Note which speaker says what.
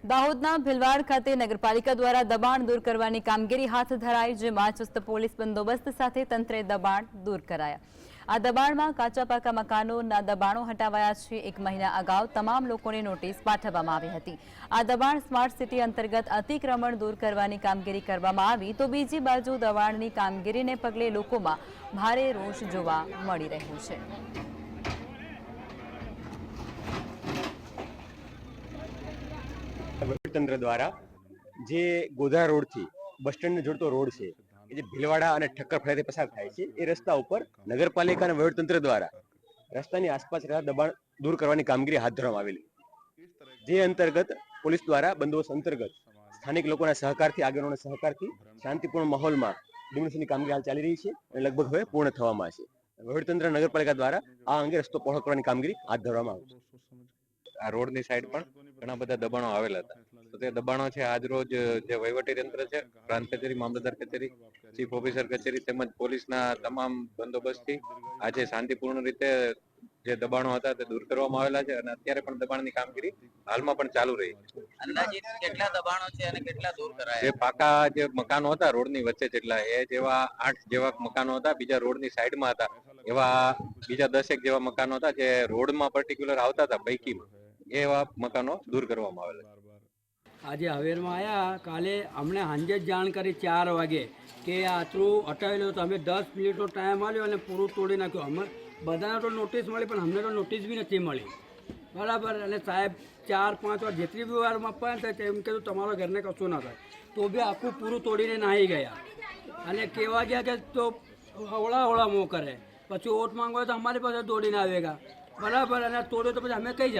Speaker 1: દાહોદના ભીલવાડ ખાતે નગરપાલિકા દ્વારા દબાણ દૂર કરવાની કામગીરી હાથ ધરાઈ, જેમાં ચુસ્ત પોલીસ બંદોબસ્ત સાથે તંત્રે દબાણ દૂર કરાયા. આ દબાણમાં કાચા પાકા મકાનોના દબાણો હટાવાયા છે. 1 મહિના અગાઉ તમામ લોકોને નોટિસ પાઠવવામાં આવી હતી. આ દબાણ સ્માર્ટ સિટી અંતર્ગત અતિક્રમણ દૂર કરવાની કામગીરી કરવામાં આવી, તો બીજી બાજુ દબાણની કામગીરીને પગલે લોકોમાં ભારે રોષ જોવા મળી રહ્યો છે.
Speaker 2: તંત્ર દ્વારા જે ગોધરા રોડ થી બસ સ્ટેન્ડ ને જોડતો રોડ છે, એ જે ભીલવાડા અને ઠક્કર ફળિયાથી પસાર થાય છે, એ રસ્તા ઉપર નગરપાલિકા અને વહીવટી તંત્ર દ્વારા રસ્તાની આસપાસ રહેતા દબાણ દૂર કરવાની કામગીરી હાથ ધરવામાં આવેલી, જે અંતર્ગત પોલીસ દ્વારા બંદોબસ્ત અંતર્ગત સ્થાનિક લોકોના સહકારથી, આગેવાનોના સહકારથી શાંતિપૂર્ણ માહોલમાં ડિમોલિશનની કામગીરી હાલ ચાલી રહી છે અને લગભગ હવે પૂર્ણ થવામાં છે. વહીવટી તંત્ર નગરપાલિકા દ્વારા આ અંગે રસ્તો પહોળો કરવાની કામગીરી હાથ ધરવામાં આવશે.
Speaker 3: આ રોડની સાઈડ પણ ઘણા બધા દબાણો આવેલા હતા, તો તે દબાણો છે આજ રોજ જે વહીવટી તંત્ર છે, પ્રાંત કચેરી, મામલતદાર કચેરી, ચીફ ઓફિસર કચેરી તેમજ પોલીસના તમામ બંદોબસ્તથી આજે શાંતિપૂર્ણ રીતે જે દબાણો હતા તે દૂર કરવામાં આવેલા છે અને અત્યારે પણ દબાણની કામગીરી હાલમાં પણ ચાલુ રહી છે.
Speaker 4: અંદાજિત કેટલા દબાણો છે અને કેટલા દૂર કરાયા?
Speaker 3: જે પાકા જે મકાનો હતા રોડની વચ્ચે જેટલા, એ જેવા 8 જેવા મકાનો હતા, બીજા રોડની સાઈડમાં હતા એવા બીજા 10 જેવા મકાનો હતા જે રોડમાં પર્ટિક્યુલર આવતા હતા, પૈકીમાં એવા મકાનો દૂર કરવામાં આવેલા.
Speaker 5: આજે હવેરમાં આવ્યા, કાલે અમને સાંજે જ જાણ કરી 4 વાગે કે આટલું હટાવેલું, તો અમે 10 મિનિટનો ટાઈમ આવ્યો અને પૂરું તોડી નાખ્યું. અમે બધાને તો નોટિસ મળી, પણ અમને તો નોટિસ બી નથી મળી, બરાબર. અને સાહેબ 4-5 વાર જેટલી બી વારમાં પણ થાય એમ કીધું તમારા ઘરને કશું ના થાય, તો બી આખું પૂરું તોડીને નાહી ગયા. અને કહેવા ગયા કે તો હવળા મોં કરે, પછી ઓટ માંગવા તો અમારી પાસે દોડીને આવેગા, બરાબર. અને તોડ્યો તો પછી અમે કઈ જાય.